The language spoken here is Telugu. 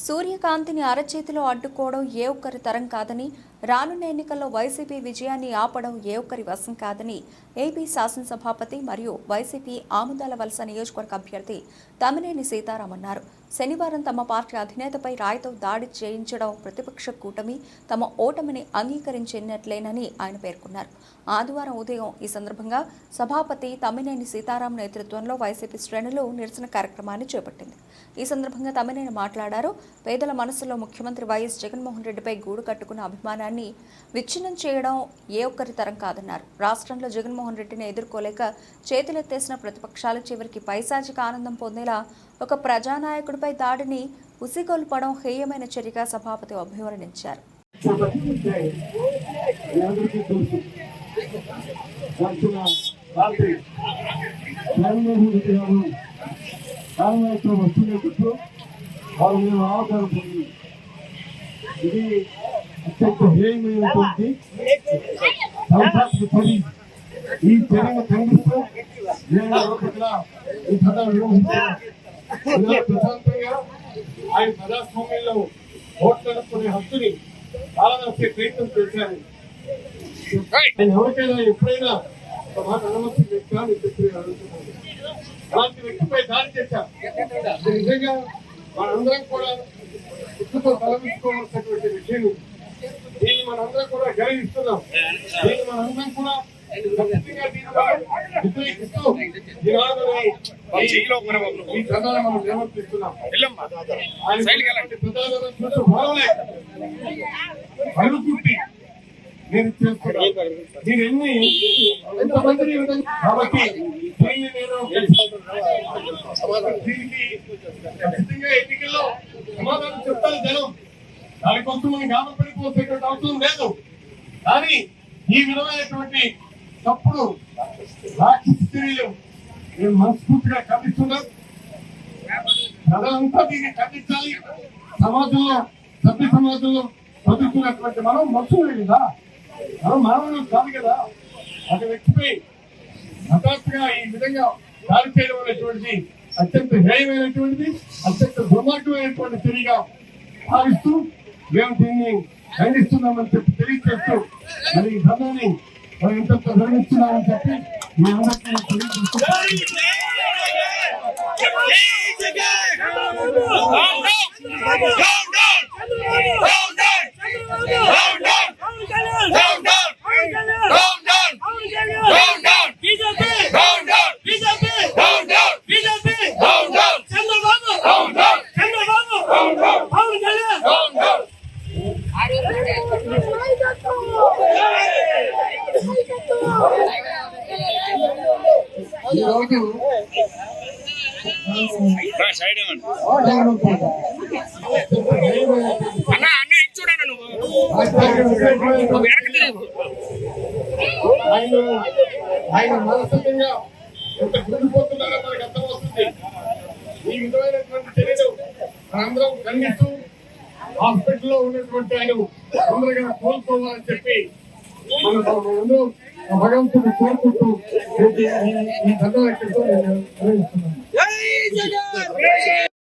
సూర్యకాంతిని అరచేతిలో అడ్డుకోవడం ఏ ఒక్కరి తరం కాదని, రానున్న ఎన్నికల్లో వైసీపీ విజయాన్ని ఆపడం ఏ ఒక్కరి వశం కాదని ఏపీ శాసనసభాపతి మరియు వైసీపీ ఆముదాల వలస నియోజకవర్గ అభ్యర్థి తమ్మినేని సీతారాం అన్నారు. శనివారం తమ పార్టీ అధినేతపై రాయితో దాడి చేయించడం ప్రతిపక్ష కూటమి తమ ఓటమిని అంగీకరించినట్లేనని ఆయన పేర్కొన్నారు. ఆదివారం ఉదయం ఈ సందర్భంగా సభాపతి తమ్మినేని సీతారాం నేతృత్వంలో వైసీపీ శ్రేణులు నిరసన కార్యక్రమాన్ని చేపట్టింది. ఈ సందర్భంగా తమ్మినేని మాట్లాడారు. పేదల మనసులో ముఖ్యమంత్రి వైఎస్ జగన్మోహన్ రెడ్డిపై గూడు కట్టుకున్న అభిమానాన్ని విచ్ఛిన్నం చేయడం ఏ ఒక్కరి తరం కాదన్నారు. రాష్ట్రంలో జగన్మోహన్ రెడ్డిని ఎదుర్కోలేక చేతులెత్తేసిన ప్రతిపక్షాలు చివరికి పైశాచిక ఆనందం పొందేలా ఒక ప్రజానాయకుడిపై దాడిని ఉసిగొల్పడం హేయమైన చర్యగా సభాపతి అభివర్ణించారు. ఇది అత్యంత హేయమైనటువంటి ఈ చర్యను ఖండిస్తూ ఈ కథ ప్రశాంతంగా ఆయన ప్రజాస్వామ్యంలో ఓట్లు అనుకునే హక్కుని కాలరాసే ప్రయత్నం చేశారు. ఆయన ఎవరికైనా ఎప్పుడైనా ఒక మాట అనవలసిన వ్యక్తి అని చెప్పి అడుగుతున్నాను. అలాంటి వ్యక్తిపై దాడి చేశారు. నిజంగా మనందరం కూడా ఉక్కుతో తలవించుకోవాల్సినటువంటి విషయం. దీన్ని మనందరం కూడా గౌరవిస్తున్నాం. దీన్ని మనందరం కూడా వ్యతిరేకిస్తూ ఈ కథను మనం నిర్వర్తిస్తున్నాం. అడుగుతుంది నేను చేస్తున్నాను. దీన్ని ఎంతమంది కాబట్టి దీన్ని నేను దీనికి ఖచ్చితంగా ఎన్నికల్లో సమాధానం చెప్తాను జనం. దానికోసం మనం గాబపడిపోసేటువంటి అవసరం లేదు. కానీ ఈ విధమైనటువంటి తప్పుడు రాక్షస చర్యలు నేను మనస్ఫూర్తిగా ఖండిస్తున్నాను. ప్రజలంతా దీన్ని ఖండించాలి. సమాజంలో సభ్య సమాజంలో బతుకుతున్నటువంటి మనం మనుషులే కదా, మనం మానవులు కాదు కదా. ఒక వ్యక్తిపై హఠాత్తుగా ఈ విధంగా దాడి చేయడం అనేటువంటిది అత్యంత హేయమైనటువంటిది, అత్యంత దుర్మార్గమైనటువంటి చర్యగా భావిస్తూ మేము దీన్ని ఖండిస్తున్నామని చెప్పి తెలియజేస్తూ మరి ఈ ధర్నాన్ని మనం ఇంత నిర్వహిస్తున్నామని చెప్పి మీ అందరికీ తెలియజేస్తున్నాం. ఈరోజు ఆయన మానసికంగా ఎంత గురిపోతున్నారో మనకు అర్థమవుతుంది. ఈ విధమైనటువంటి చర్యలు మనందరం ఖండిస్తూ హాస్పిటల్లో ఉన్నటువంటి ఆయన తొందరగా కోలుకోవాలని చెప్పి మనం భగవంతుడు కోరుకుంటూ ఈ ధన్యవాదాలు నిర్వహిస్తున్నాం.